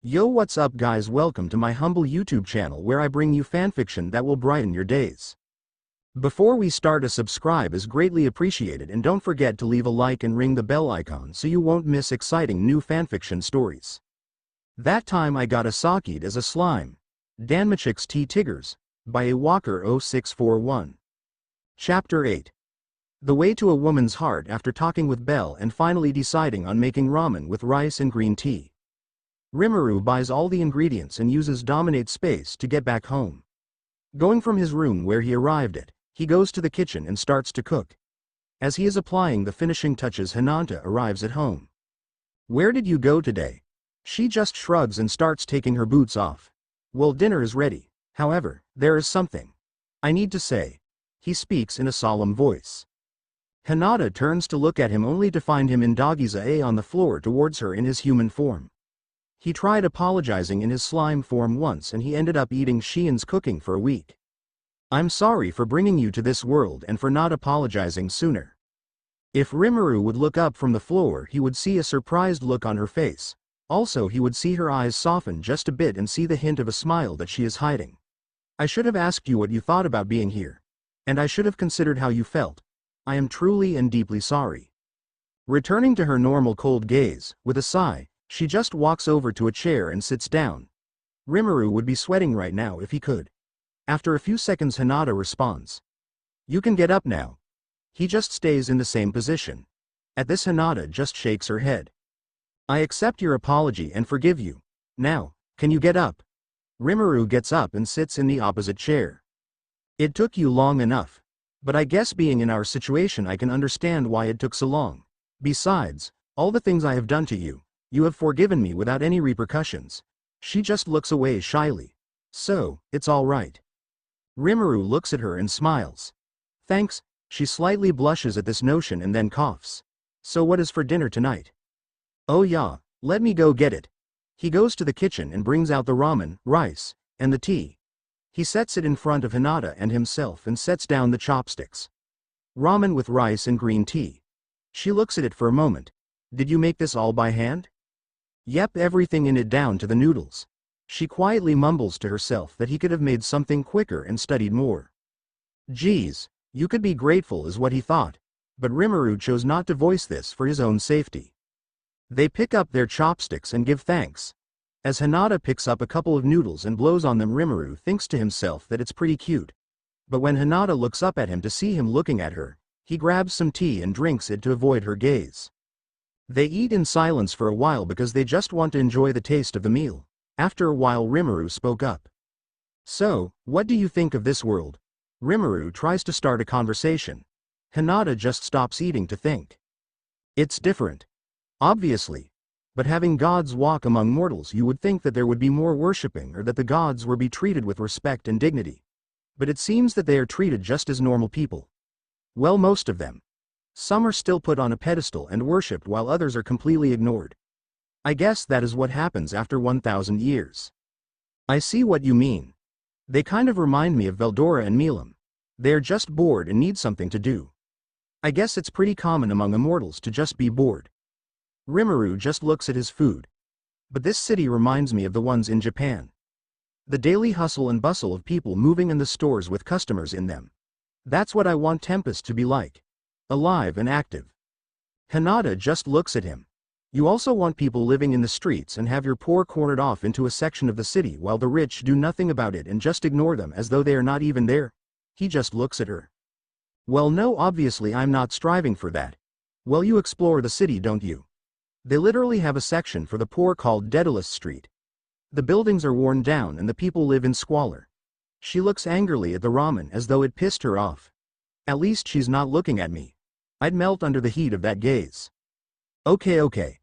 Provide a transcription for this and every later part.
Yo, what's up guys, welcome to my humble YouTube channel where I bring you fanfiction that will brighten your days. Before we start, a subscribe is greatly appreciated, and don't forget to leave a like and ring the bell icon so you won't miss exciting new fanfiction stories. That time I got Isakied as a slime. DanmachixTTIGRS by awalker0641. Chapter 8. The way to a woman's heart after talking with Belle and finally deciding on making ramen with rice and green tea. Rimuru buys all the ingredients and uses Dominate space to get back home. Going from his room where he arrived at, he goes to the kitchen and starts to cook. As he is applying the finishing touches, Hinata arrives at home. "Where did you go today?" She just shrugs and starts taking her boots off. "Well, dinner is ready. However, there is something I need to say." He speaks in a solemn voice. Hinata turns to look at him only to find him in doggy's A on the floor towards her in his human form. He tried apologizing in his slime form once and he ended up eating Shien's cooking for a week. "I'm sorry for bringing you to this world and for not apologizing sooner." If Rimuru would look up from the floor, he would see a surprised look on her face. Also, he would see her eyes soften just a bit and see the hint of a smile that she is hiding. "I should have asked you what you thought about being here. And I should have considered how you felt. I am truly and deeply sorry." Returning to her normal cold gaze, with a sigh, she just walks over to a chair and sits down. Rimuru would be sweating right now if he could. After a few seconds, Hinata responds. "You can get up now." He just stays in the same position. At this, Hinata just shakes her head. "I accept your apology and forgive you. Now, can you get up?" Rimuru gets up and sits in the opposite chair. "It took you long enough. But I guess being in our situation, I can understand why it took so long. Besides, all the things I have done to you, you have forgiven me without any repercussions." She just looks away shyly. "So, it's all right." Rimuru looks at her and smiles. "Thanks." She slightly blushes at this notion and then coughs. "So what is for dinner tonight?" "Oh yeah, let me go get it." He goes to the kitchen and brings out the ramen, rice, and the tea. He sets it in front of Hinata and himself and sets down the chopsticks. "Ramen with rice and green tea." She looks at it for a moment. "Did you make this all by hand?" "Yep, everything in it down to the noodles." She quietly mumbles to herself that he could have made something quicker and studied more. "Geez, you could be grateful," is what he thought. But Rimuru chose not to voice this for his own safety. They pick up their chopsticks and give thanks. As Hinata picks up a couple of noodles and blows on them, Rimuru thinks to himself that it's pretty cute. But when Hinata looks up at him to see him looking at her, he grabs some tea and drinks it to avoid her gaze. They eat in silence for a while because they just want to enjoy the taste of the meal. After a while, Rimuru spoke up. "So, what do you think of this world?" Rimuru tries to start a conversation. Hinata just stops eating to think. "It's different. Obviously. But having gods walk among mortals, you would think that there would be more worshipping or that the gods were be treated with respect and dignity. But it seems that they are treated just as normal people. Well, most of them. Some are still put on a pedestal and worshipped while others are completely ignored. I guess that is what happens after 1,000 years. I see what you mean. They kind of remind me of Veldora and Milam. They are just bored and need something to do. I guess it's pretty common among immortals to just be bored." Rimuru just looks at his food. "But this city reminds me of the ones in Japan. The daily hustle and bustle of people moving in the stores with customers in them. That's what I want Tempest to be like. Alive and active." Hinata just looks at him. "You also want people living in the streets and have your poor cornered off into a section of the city while the rich do nothing about it and just ignore them as though they are not even there?" He just looks at her. "Well, no, obviously I'm not striving for that." "Well, you explore the city, don't you? They literally have a section for the poor called Daedalus Street. The buildings are worn down and the people live in squalor." She looks angrily at the ramen as though it pissed her off. "At least she's not looking at me. I'd melt under the heat of that gaze." Okay.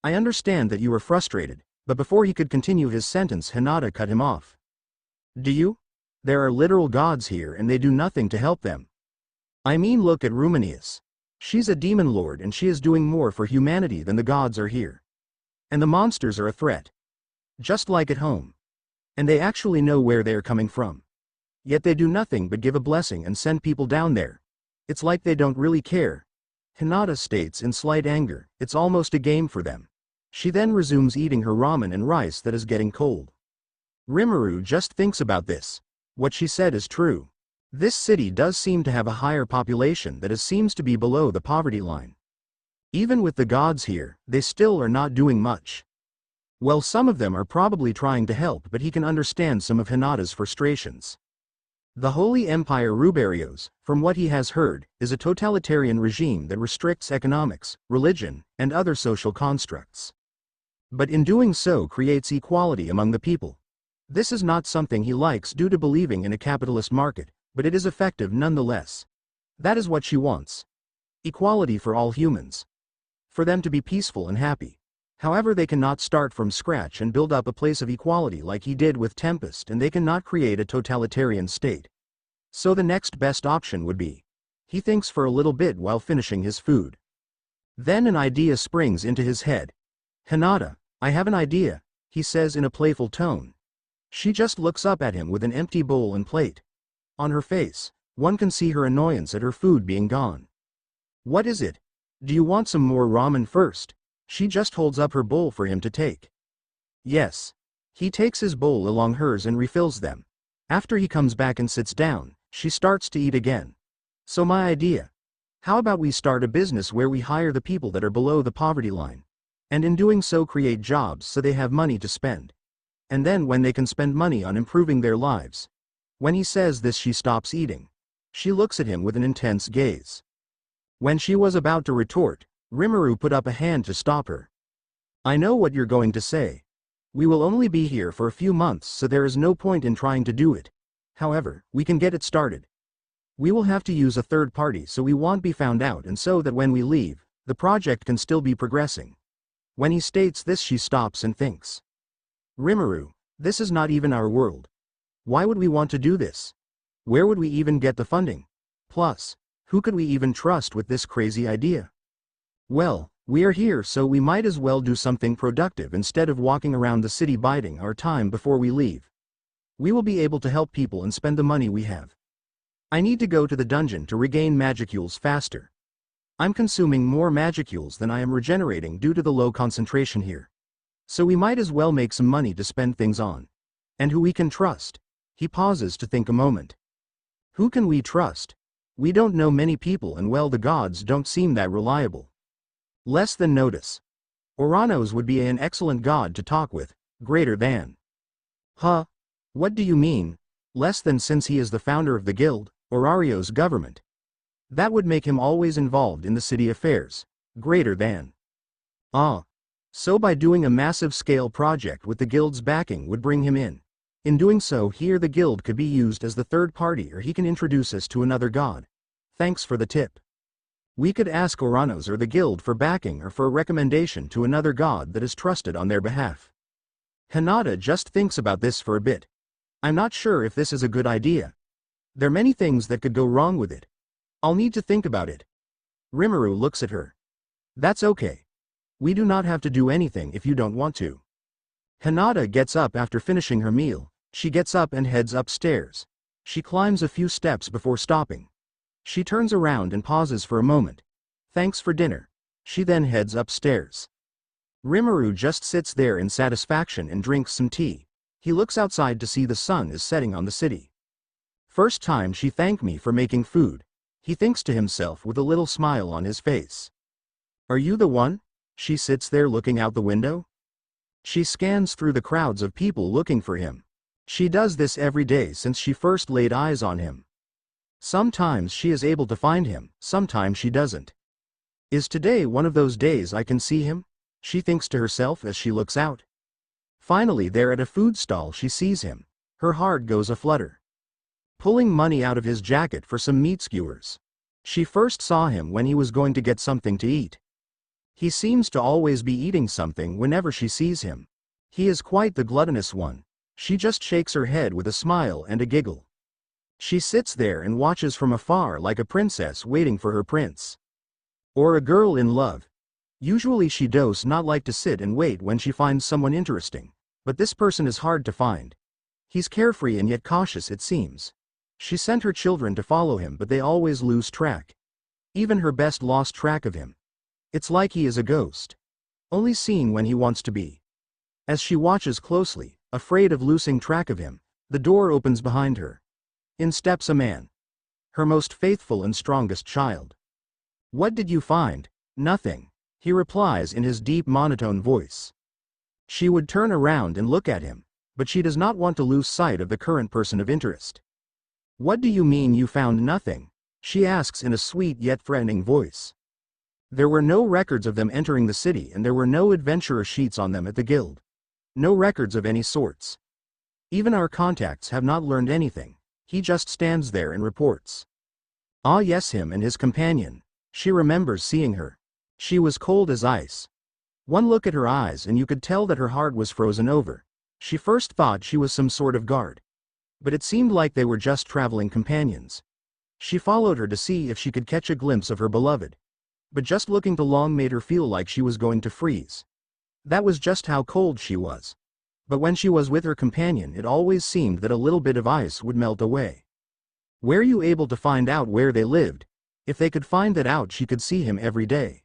I understand that you were frustrated," but before he could continue his sentence, Hinata cut him off. "Do you? There are literal gods here and they do nothing to help them. I mean, look at Rumanius. She's a demon lord and she is doing more for humanity than the gods are here. And the monsters are a threat. Just like at home. And they actually know where they are coming from. Yet they do nothing but give a blessing and send people down there. It's like they don't really care." Hinata states in slight anger, "It's almost a game for them. She then resumes eating her ramen and rice that is getting cold. Rimuru just thinks about this. What she said is true. This city does seem to have a higher population that seems to be below the poverty line. Even with the gods here, they still are not doing much. Well, some of them are probably trying to help, but he can understand some of Hinata's frustrations. The Holy Empire Ruberios, from what he has heard, is a totalitarian regime that restricts economics, religion, and other social constructs. But in doing so creates equality among the people. This is not something he likes due to believing in a capitalist market, but it is effective nonetheless. That is what she wants. Equality for all humans. For them to be peaceful and happy. However, they cannot start from scratch and build up a place of equality like he did with Tempest, and they cannot create a totalitarian state. So the next best option would be. He thinks for a little bit while finishing his food. Then an idea springs into his head. "Hinata, I have an idea," he says in a playful tone. She just looks up at him with an empty bowl and plate. On her face, one can see her annoyance at her food being gone. "What is it? Do you want some more ramen first?" She just holds up her bowl for him to take. Yes. He takes his bowl along hers and refills them. After he comes back and sits down, she starts to eat again. "So my idea. How about we start a business where we hire the people that are below the poverty line? And in doing so create jobs so they have money to spend. And then when they can spend money on improving their lives." When he says this, she stops eating. She looks at him with an intense gaze. When she was about to retort, Rimuru put up a hand to stop her. "I know what you're going to say. We will only be here for a few months, so there is no point in trying to do it. However, we can get it started. We will have to use a third party so we won't be found out, and so that when we leave, the project can still be progressing." When he states this, she stops and thinks. "Rimuru, this is not even our world. Why would we want to do this? Where would we even get the funding? Plus, who could we even trust with this crazy idea? Well, we are here, so we might as well do something productive instead of walking around the city biding our time before we leave. We will be able to help people and spend the money we have. I need to go to the dungeon to regain magicules faster. I'm consuming more magicules than I am regenerating due to the low concentration here. So we might as well make some money to spend things on. And who we can trust?" He pauses to think a moment. "Who can we trust? We don't know many people, and well, the gods don't seem that reliable. Less than notice. Oranos would be an excellent god to talk with, greater than." "Huh? What do you mean? Less than, since he is the founder of the guild, Orario's government. That would make him always involved in the city affairs, greater than." "Ah. So by doing a massive scale project with the guild's backing would bring him in. In doing so, here the guild could be used as the third party, or he can introduce us to another god. Thanks for the tip. We could ask Oranos or the guild for backing or for a recommendation to another god that is trusted on their behalf." Hinata just thinks about this for a bit. "I'm not sure if this is a good idea. There are many things that could go wrong with it. I'll need to think about it." Rimuru looks at her. "That's okay. We do not have to do anything if you don't want to." Hinata gets up after finishing her meal. She gets up and heads upstairs. She climbs a few steps before stopping. She turns around and pauses for a moment. "Thanks for dinner." She then heads upstairs. Rimuru just sits there in satisfaction and drinks some tea. He looks outside to see the sun is setting on the city. "First time she thanked me for making food," he thinks to himself with a little smile on his face. "Are you the one?" She sits there looking out the window. She scans through the crowds of people looking for him. She does this every day since she first laid eyes on him. Sometimes she is able to find him, sometimes she doesn't. "Is today one of those days I can see him?" she thinks to herself as she looks out. Finally, there at a food stall, she sees him. Her heart goes aflutter. Pulling money out of his jacket for some meat skewers. She first saw him when he was going to get something to eat. He seems to always be eating something whenever she sees him. He is quite the gluttonous one. She just shakes her head with a smile and a giggle. She sits there and watches from afar like a princess waiting for her prince. Or a girl in love. Usually she does not like to sit and wait when she finds someone interesting, but this person is hard to find. He's carefree and yet cautious, it seems. She sent her children to follow him, but they always lose track. Even her best lost track of him. It's like he is a ghost. only seen when he wants to be. As she watches closely, afraid of losing track of him, the door opens behind her. In steps a man. Her most faithful and strongest child. "What did you find?" "Nothing," he replies in his deep monotone voice. She would turn around and look at him, but she does not want to lose sight of the current person of interest. "What do you mean you found nothing?" she asks in a sweet yet threatening voice. There were no records of them entering the city, and there were no adventurer sheets on them at the guild. No records of any sorts. Even our contacts have not learned anything. He just stands there and reports. Ah yes, him and his companion. She remembers seeing her. She was cold as ice. One look at her eyes and you could tell that her heart was frozen over. She first thought she was some sort of guard. But it seemed like they were just traveling companions. She followed her to see if she could catch a glimpse of her beloved. But just looking too long made her feel like she was going to freeze. That was just how cold she was. But when she was with her companion, it always seemed that a little bit of ice would melt away. Were you able to find out where they lived? If they could find that out, she could see him every day.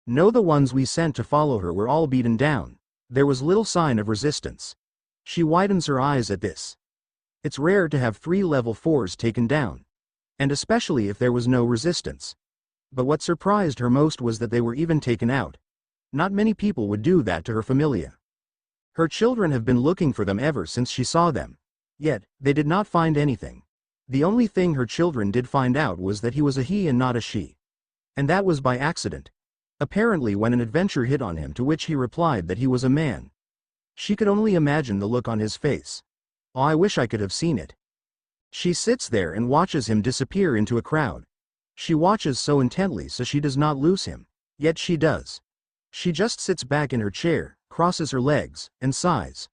No, the ones we sent to follow her were all beaten down. There was little sign of resistance. She widens her eyes at this. It's rare to have 3 level 4s taken down. And especially if there was no resistance. But what surprised her most was that they were even taken out. Not many people would do that to her familia. Her children have been looking for them ever since she saw them. Yet, they did not find anything. The only thing her children did find out was that he was a he and not a she. And that was by accident. Apparently when an adventure hit on him, to which he replied that he was a man. She could only imagine the look on his face. Oh, I wish I could have seen it. She sits there and watches him disappear into a crowd. She watches so intently so she does not lose him. Yet she does. She just sits back in her chair, crosses her legs, and sighs.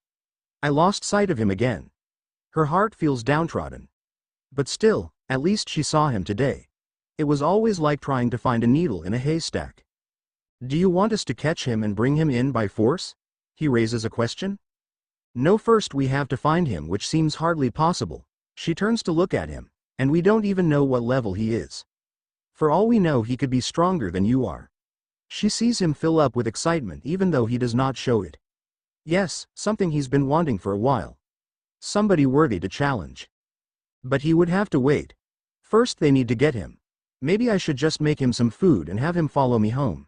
I lost sight of him again. Her heart feels downtrodden. But still, at least she saw him today. It was always like trying to find a needle in a haystack. Do you want us to catch him and bring him in by force? He raises a question. No, first we have to find him, which seems hardly possible. She turns to look at him, and we don't even know what level he is. For all we know, he could be stronger than you are. She sees him fill up with excitement even though he does not show it. Yes, something he's been wanting for a while. Somebody worthy to challenge. But he would have to wait. First they need to get him. Maybe I should just make him some food and have him follow me home.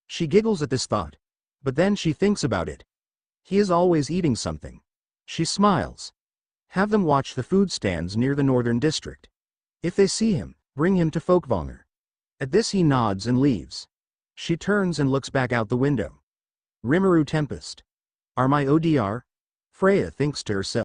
She giggles at this thought. But then she thinks about it. He is always eating something. She smiles. Have them watch the food stands near the northern district. If they see him, bring him to Folkvanger. At this he nods and leaves. She turns and looks back out the window. Rimuru Tempest. Are my ODR? Freya thinks to herself.